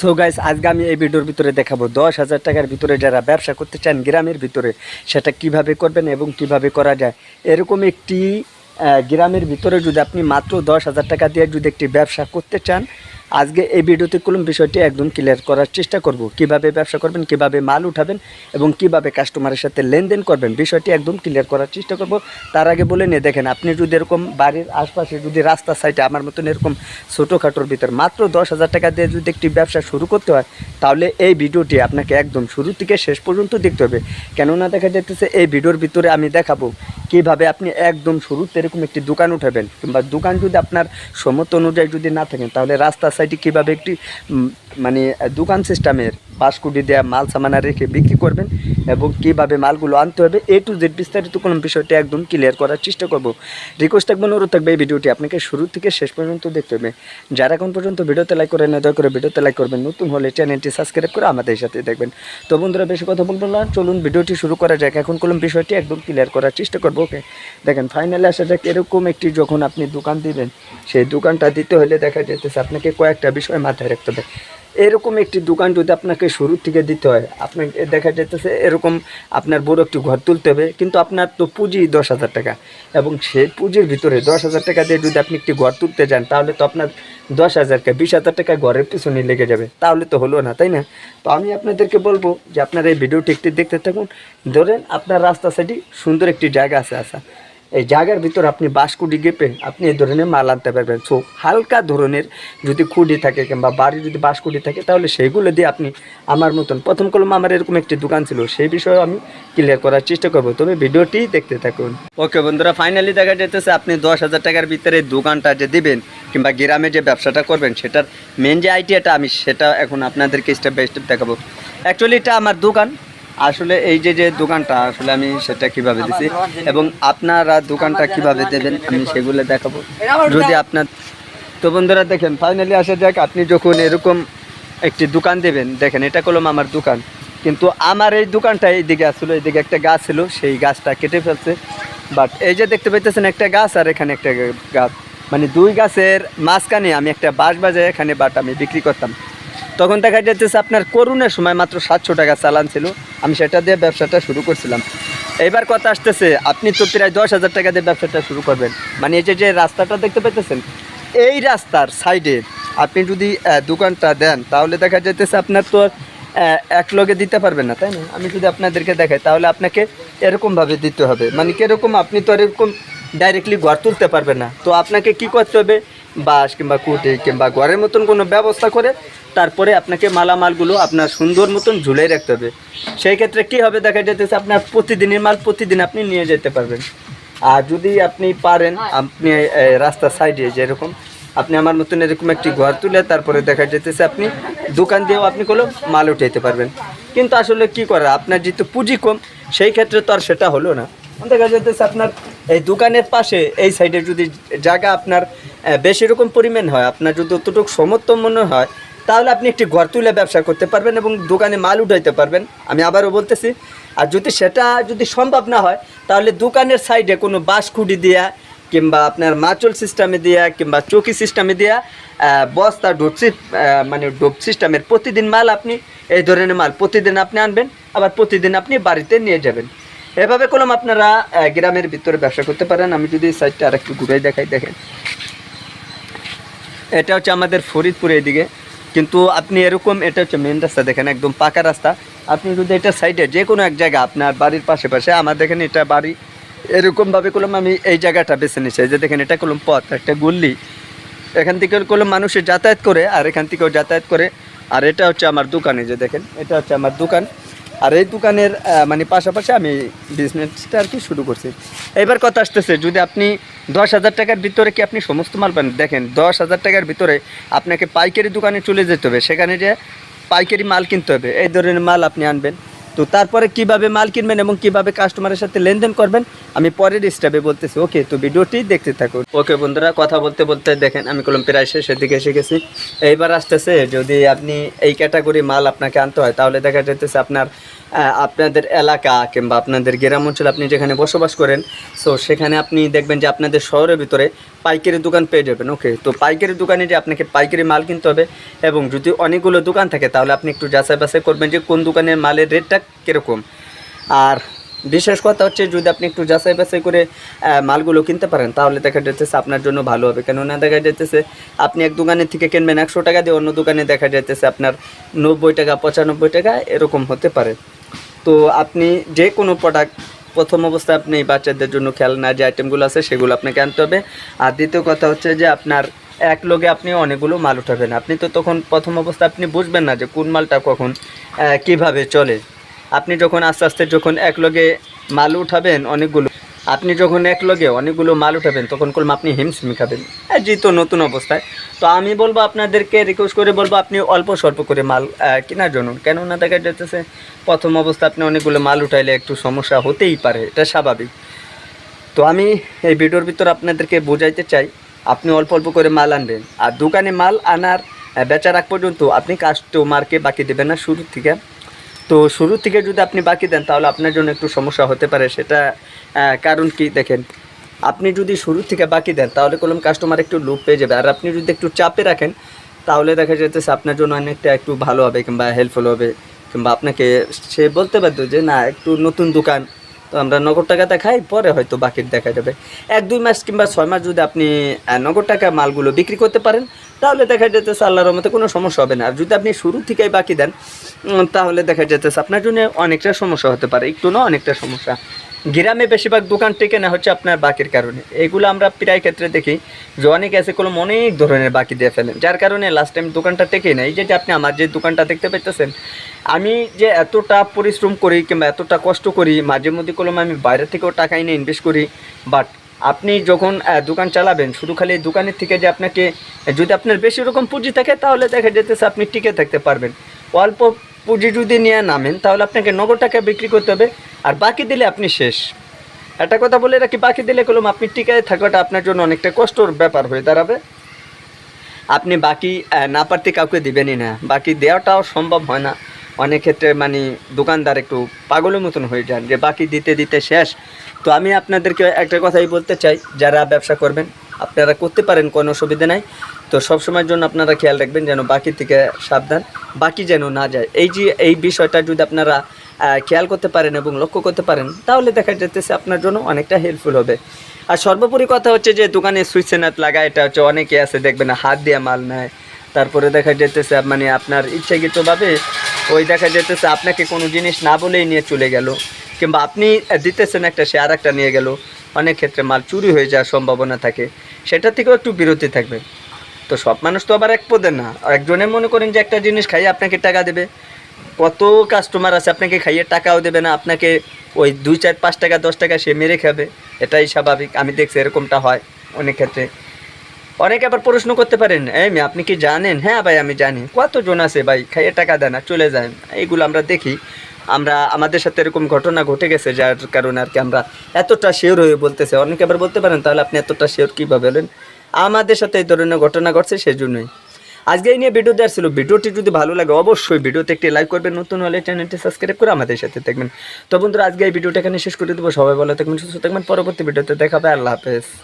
So guys আজকে আমি এই ভিডিওর ভিতরে দেখাবো 10,000 টাকার ভিতরে যারা ব্যবসা করতে চান গ্রামের ভিতরে সেটা কিভাবে করবেন এবং কিভাবে করা যায়। এরকম একটি গ্রামের ভিতরে যদি আপনি মাত্র 10,000 টাকা দিয়ে যদি একটি ব্যবসা করতে চান, আজকে এই ভিডিওতে কলম বিষয়টি একদম ক্লিয়ার করার চেষ্টা করব। কিভাবে ব্যবসা করবেন, কিভাবে মাল উঠাবেন এবং কিভাবে কাস্টমারের সাথে লেনদেন করবেন, বিষয়টি একদম ক্লিয়ার করার চেষ্টা করব। তার আগে বলে নিয়ে দেখেন, আপনি যদি এরকম বাড়ির আশপাশে যদি রাস্তার সাইডে আমার মতন এরকম ছোটোখাটোর ভিতর মাত্র 10,000 টাকা দিয়ে যদি একটি ব্যবসা শুরু করতে হয়, তাহলে এই ভিডিওটি আপনাকে একদম শুরু থেকে শেষ পর্যন্ত দেখতে হবে। কেননা দেখা যাইতেছে এই ভিডিওর ভিতরে আমি দেখাবো কীভাবে আপনি একদম শুরুতে এরকম একটি দোকান উঠাবেন, কিংবা দোকান যদি আপনার সমত অনুযায়ী যদি না থাকেন, তাহলে রাস্তার সাইডে কীভাবে একটি মানে দোকান সিস্টেমের বাঁশকুটি দেওয়া মাল সামানা রেখে বিক্রি করবেন এবং কীভাবে মালগুলো আনতে হবে, এ টু জেড বিস্তারিত কোনো বিষয়টি একদম ক্লিয়ার করার চেষ্টা করব। রিকোয়েস্ট থাকবে, অনুরোধ থাকবে, এই ভিডিওটি আপনাকে শুরু থেকে শেষ পর্যন্ত দেখতে হবে। যারা এখন পর্যন্ত ভিডিওতে লাইক করেন না, দয়া করে ভিডিওতে লাইক করবেন, নতুন হলে চ্যানেলটি সাবস্ক্রাইব করে আমাদের সাথে দেখবেন। তো বন্ধুরা, বেশি কথা বলবো না, চলুন ভিডিওটি শুরু করা যাক। এখন কোনো বিষয়টি একদম ক্লিয়ার করার চেষ্টা করবো। ওকে, দেখেন ফাইনালে আসা যাক। এরকম একটি যখন আপনি দোকান দিবেন, সেই দোকানটা দিতে হলে দেখা যেতেছে আপনাকে কয়েকটা বিষয় মাথায় রাখতে হবে। এরকম একটি দোকান যদি আপনাকে শুরু থেকে দিতে হয়, আপনাকে দেখা যেতেছে এরকম আপনার বড় একটি ঘর তুলতে হবে, কিন্তু আপনার তো পুঁজি 10,000 টাকা, এবং সেই পুঁজির ভিতরে 10,000 টাকা দিয়ে যদি আপনি একটি ঘর তুলতে যান, তাহলে তো আপনার 10,000কে 20,000 টাকা ঘরের পিছনে লেগে যাবে, তাহলে তো হলো না, তাই না? তো আমি আপনাদেরকে বলবো যে আপনারা এই ভিডিওটি একটি দেখতে থাকুন। ধরেন আপনার রাস্তা সাইডে সুন্দর একটি জায়গা আছে, এই জায়গার ভিতর আপনি বাঁশকুটি গেপে আপনি এই ধরনের মাল আনতে পারবেন। সো হালকা ধরনের যদি খুঁটি থাকে কিংবা বাড়ি যদি বাঁশকুটি থাকে, তাহলে সেইগুলো দিয়ে আপনি আমার মতন প্রথম কলম আমার এরকম একটি দোকান ছিল, সেই বিষয়ে আমি ক্লিয়ার করার চেষ্টা করবো। তবে ভিডিওটি দেখতে থাকুন। ওকে বন্ধুরা, ফাইনালি দেখা যেতেছে আপনি 10,000 টাকার ভিতরে দোকানটা যে দিবেন কিংবা গ্রামে যে ব্যবসাটা করবেন, সেটার মেন যে আইডিয়াটা আমি সেটা এখন আপনাদেরকে স্টেপ বাই স্টেপ দেখাবো। অ্যাকচুয়ালি এটা আমার দোকান। আসলে এই যে দোকানটা আসলে আমি সেটা কিভাবে দিছি এবং আপনারা দোকানটা কিভাবে দেবেন আমি সেগুলো দেখাবো যদি আপনার। তো বন্ধুরা দেখেন, ফাইনালি আসা যাক। আপনি যখন এরকম একটি দোকান দেবেন, দেখেন এটা কলম আমার দোকান, কিন্তু আমার এই দোকানটা এইদিকে আসলে এইদিকে একটা গাছ ছিল, সেই গাছটা কেটে ফেলছে। বাট এই যে দেখতে পাইতেছেন একটা গাছ আর এখানে একটা গাছ, মানে দুই গাছের মাঝখানে আমি একটা বাঁশ বাজায় এখানে বাট আমি বিক্রি করতাম। তখন দেখা যাচ্ছে আপনার করোনার সময় মাত্র 700 টাকা চালান ছিল, আমি সেটা দিয়ে ব্যবসাটা শুরু করছিলাম। এইবার কথা আসতেছে, আপনি তো প্রায় 10,000 টাকা দিয়ে ব্যবসাটা শুরু করবেন। মানে এই যে রাস্তাটা দেখতে পাইতেছেন, এই রাস্তার সাইডে আপনি যদি দোকানটা দেন, তাহলে দেখা যাইতেছে আপনার তো এক লগে দিতে পারবেন না, তাই না? আমি যদি আপনাদেরকে দেখাই, তাহলে আপনাকে এরকমভাবে দিতে হবে। মানে কীরকম, আপনি তো এরকম ডাইরেক্টলি ঘর তুলতে পারবেন না। তো আপনাকে কি করতে হবে, বাঁশ কিংবা কুটি কিংবা ঘরের মতন কোনো ব্যবস্থা করে তারপরে আপনাকে মালামালগুলো আপনার সুন্দর মতন ঝুলাই রাখতে হবে। সেই ক্ষেত্রে কী হবে, দেখা যেতেছে আপনার প্রতিদিনের মাল প্রতিদিন আপনি নিয়ে যেতে পারবেন। আর যদি আপনি পারেন, আপনি রাস্তার সাইডে যেরকম আপনি আমার মতন এরকম একটি ঘর তুলে তারপরে দেখা যেতেছে আপনি দোকান দিয়েও আপনি কোনো মাল উঠাইতে পারবেন। কিন্তু আসলে কি করা, আপনার যেহেতু পুঁজি কম, সেই ক্ষেত্রে তো আর সেটা হলো না। দেখা যেতেছে আপনার এই দোকানের পাশে এই সাইডে যদি জায়গা আপনার বেশি রকম পরিমাণ হয়, আপনার যদি অতটুকু সমর্থন মনে হয়, তাহলে আপনি একটি ঘর তুলে ব্যবসা করতে পারবেন এবং দোকানে মাল উঠাইতে পারবেন। আমি আবারও বলতেছি, আর যদি সেটা যদি সম্ভব না হয়, তাহলে দোকানের সাইডে কোনো বাঁশ খুঁটি দেওয়া কিংবা আপনার মাচল সিস্টেমে দেওয়া কিংবা চৌকি সিস্টেমে দেওয়া বস্তা মানে ডোপ সিস্টেমের প্রতিদিন মাল আপনি এই ধরনের মাল প্রতিদিন আপনি আনবেন, আবার প্রতিদিন আপনি বাড়িতে নিয়ে যাবেন। এভাবে করলাম আপনারা গ্রামের ভিতরে ব্যবসা করতে পারেন। আমি যদি সাইডটা আর একটু ঘুরে দেখাই, দেখেন এটা হচ্ছে আমাদের ফরিদপুর এইদিকে, কিন্তু আপনি এরকম এটা হচ্ছে মেন রাস্তা, দেখেন একদম পাকা রাস্তা। আপনি যদি এটা সাইডে যে কোনো এক জায়গা আপনার বাড়ির পাশে আমার দেখেন এটা বাড়ি, এরকমভাবে করলাম আমি এই জায়গাটা বেছে নিচ্ছি। এই যে দেখেন এটা করলাম পথ, একটা গল্লি, এখান থেকে করলাম মানুষের যাতায়াত করে আর এখান থেকেও যাতায়াত করে। আর এটা হচ্ছে আমার দোকানে, যে দেখেন এটা হচ্ছে আমার দোকান। আর এই দোকানের মানে পাশাপাশি আমি বিজনেসটা আর কি শুরু করছি। এবার কথা আসতেছে, যদি আপনি 10,000 টাকার ভিতরে কি আপনি সমস্ত মাল পান, দেখেন 10,000 টাকার ভিতরে আপনাকে পাইকারি দোকানে চলে যেতে হবে, সেখানে যে পাইকারি মাল কিনতে হবে, এই ধরনের মাল আপনি আনবেন। তো তারপরে কিভাবে মাল কিনবেন এবং কিভাবে কাস্টমারের সাথে লেনদেন করবেন আমি পরের স্টেপে বলতেছি। ওকে, তো ভিডিওটি দেখতে থাকুন। ওকে বন্ধুরা, কথা বলতে বলতে দেখেন আমি কলম প্রায় শেষের দিকে এসে গেছি। এইবার আসতেছে, যদি আপনি এই ক্যাটাগরি মাল আপনাকে আনতে হয়, তাহলে দেখা যেতেছে আপনার আপনাদের এলাকা কিংবা আপনাদের গ্রাম অঞ্চলে আপনি যেখানে বসবাস করেন, সো সেখানে আপনি দেখবেন যে আপনাদের শহরের ভিতরে পাইকারি দোকান পেয়ে যাবেন। ওকে, তো পাইকারি দোকানে যে আপনাকে পাইকারি মাল কিনতে হবে, এবং যদি অনেকগুলো দোকান থাকে তাহলে আপনি একটু যাচাই বাছাই করবেন যে কোন দোকানের মালের রেটটা কীরকম। আর বিশেষ কথা হচ্ছে, যদি আপনি একটু যাচাই বাছাই করে মালগুলো কিনতে পারেন তাহলে দেখা যাইতেছে আপনার জন্য ভালো হবে। কেননা দেখা যাইতেছে আপনি এক দোকানের থেকে কিনবেন 100 টাকা দিয়ে, অন্য দোকানে দেখা যাইতেছে আপনার 90 টাকা 95 টাকা এরকম হতে পারে। তো আপনি যে কোনো প্রোডাক্ট প্রথম অবস্থায় আপনি বাচ্চাদের জন্য খেলনা যে আইটেমগুলো আছে সেগুলো আপনাকে আনতে হবে। আর দ্বিতীয় কথা হচ্ছে যে আপনার এক লগে আপনি অনেকগুলো মাল উঠাবেন। আপনি তো তখন প্রথম অবস্থায় আপনি বুঝবেন না যে কোন মালটা কখন কিভাবে চলে। আপনি যখন আস্তে আস্তে যখন এক লগে মাল উঠাবেন অনেকগুলো, আপনি যখন এক লগে অনেকগুলো মাল উঠাবেন তখন করলাম আপনি হিমশিমি খাবেন যেহেতু নতুন অবস্থায়। তো আমি বলবো আপনাদেরকে রিকোয়েস্ট করে বলবো আপনি অল্প স্বল্প করে মাল কেনার জন্য। কেননা দেখা যাচ্ছে প্রথম অবস্থা আপনি অনেকগুলো মাল উঠাইলে একটু সমস্যা হতেই পারে, এটা স্বাভাবিক। তো আমি এই ভিডিওর ভিতর আপনাদেরকে বোঝাইতে চাই আপনি অল্প অল্প করে মাল আনবেন। আর দোকানে মাল আনার বেচার আগ পর্যন্ত আপনি কাস্টমারকে বাকি দেবেন না শুরু থেকে। তো শুরু থেকে যদি আপনি বাকি দেন তাহলে আপনার জন্য একটু সমস্যা হতে পারে। সেটা কারণ কি দেখেন, আপনি যদি শুরু থেকে বাকি দেন তাহলে কলম কাস্টমার একটু লোভ পেয়ে যাবে। আর আপনি যদি একটু চাপে রাখেন তাহলে দেখা যেতেছে আপনার জন্য অনেকটা একটু ভালো হবে কিংবা হেল্পফুল হবে, কিংবা আপনাকে সে বলতে পারতো যে না একটু নতুন দোকান, তো আমরা নগদ টাকা দেখাই, পরে হয়তো বাকির দেখা যাবে। 1-2 মাস কিংবা 6 মাস যদি আপনি নগদ টাকা মালগুলো বিক্রি করতে পারেন তাহলে দেখা যেতেছে আল্লাহর রহমতে কোনো সমস্যা হবে না। আর যদি আপনি শুরু থেকেই বাকি দেন তাহলে দেখা যেতেছে আপনার জন্য অনেকটা সমস্যা হতে পারে, একটু না অনেকটা সমস্যা। গ্রামে বেশিরভাগ দোকান টেকে না হচ্ছে আপনার বাকির কারণে। এগুলো আমরা প্রায় ক্ষেত্রে দেখি যে অনেকে আছে কোনো অনেক ধরনের বাকি দিয়ে ফেলেন, যার কারণে লাস্ট টাইম দোকানটা টেকে না। এই যে আপনি আমার যে দোকানটা দেখতে পাইতেছেন, আমি যে এতটা পরিশ্রম করি কিংবা এতটা কষ্ট করি, মাঝে মধ্যে কলম আমি বাইরে থেকেও টাকা এনে ইনভেস্ট করি, বাট আপনি যখন দোকান চালাবেন শুধু খালি দোকানের থেকে যে আপনাকে, যদি আপনার বেশি রকম পুঁজি থাকে তাহলে দেখা যেতেছে আপনি টিকে থাকতে পারবেন। অল্প পুঁজি যদি নিয়ে নামেন তাহলে আপনাকে নগদ টাকা বিক্রি করতে হবে, আর বাকি দিলে আপনি শেষ। একটা কথা বলে রাখি, বাকি দিলে কলম আপনি টিকায় থাকাটা আপনার জন্য অনেকটা কষ্টর ব্যাপার হয়ে দাঁড়াবে। আপনি বাকি না পারতে কাউকে দিবেনই না, বাকি দেওয়াটাও সম্ভব হয় না। অনেক ক্ষেত্রে মানে দোকানদার একটু পাগলের মতন হয়ে যান যে বাকি দিতে দিতে শেষ। তো আমি আপনাদেরকে একটা কথাই বলতে চাই, যারা ব্যবসা করবেন আপনারা করতে পারেন, কোনো অসুবিধা নাই। তো সবসময়ের জন্য আপনারা খেয়াল রাখবেন যেন বাকি থেকে সাবধান, বাকি যেন না যায়। এই বিষয়টা যদি আপনারা খেয়াল করতে পারেন এবং লক্ষ্য করতে পারেন তাহলে দেখা যেতেছে আপনার জন্য অনেকটা হেল্পফুল হবে। আর সর্বোপরি কথা হচ্ছে যে দোকানে সুইচ নাট লাগা, এটা হচ্ছে অনেকে আছে দেখবেন হাত দিয়ে মাল নেয়। তারপরে দেখা যেতেছে মানে আপনার ইচ্ছাকৃতভাবে ওই দেখা যেতেছে আপনাকে কোনো জিনিস না বলেই নিয়ে চলে গেল, কিংবা আপনি দিতেছেন একটা সে আর একটা নিয়ে গেল। অনেক ক্ষেত্রে মাল চুরি হয়ে যাওয়ার সম্ভাবনা থাকে, সেটা থেকেও একটু বিরতি থাকবে। তো সব মানুষ তো আবার এক পদের না, একজনে মনে করেন যে একটা জিনিস খাইয়ে আপনাকে টাকা দেবে, কত কাস্টমার আছে আপনাকে খাইয়ে টাকাও দেবে না, আপনাকে ওই 2, 4, 5 টাকা 10 টাকা সে মেরে খাবে। এটাই স্বাভাবিক, আমি দেখছি এরকমটা হয় অনেক ক্ষেত্রে। অনেকে আবার প্রশ্ন করতে পারেন, মেয়ে আপনি কি জানেন? হ্যাঁ ভাই আমি জানি, কতজন আছে ভাই খাইয়ে টাকা দেয় না চলে যায়। এইগুলো আমরা দেখি, আমাদের সাথে এরকম ঘটনা ঘটে গেছে, যার কারণে আর কি আমরা এতটা শিওর হয়ে বলতেছে। অনেকে আবার বলতে পারেন তাহলে আপনি এতটা শিওর কীভাবে বলেন? আমাদের সাথে এই ধরনের ঘটনা ঘটছে, সেই জন্যই আজকে এই নিয়ে ভিডিও দেওয়ার ছিল। ভিডিওটি যদি ভালো লাগে অবশ্যই ভিডিওতে একটি লাইক করবেন, নতুন হলে চ্যানেলটি সাবস্ক্রাইব করে আমাদের সাথে থাকবেন। তো বন্ধুরা আজকে এই ভিডিওটা এখানে শেষ করে দেবো। সবাই ভালো থাকবেন, সুস্থ থাকবেন, পরবর্তী ভিডিওতে দেখাবে। আল্লাহ হাফেজ।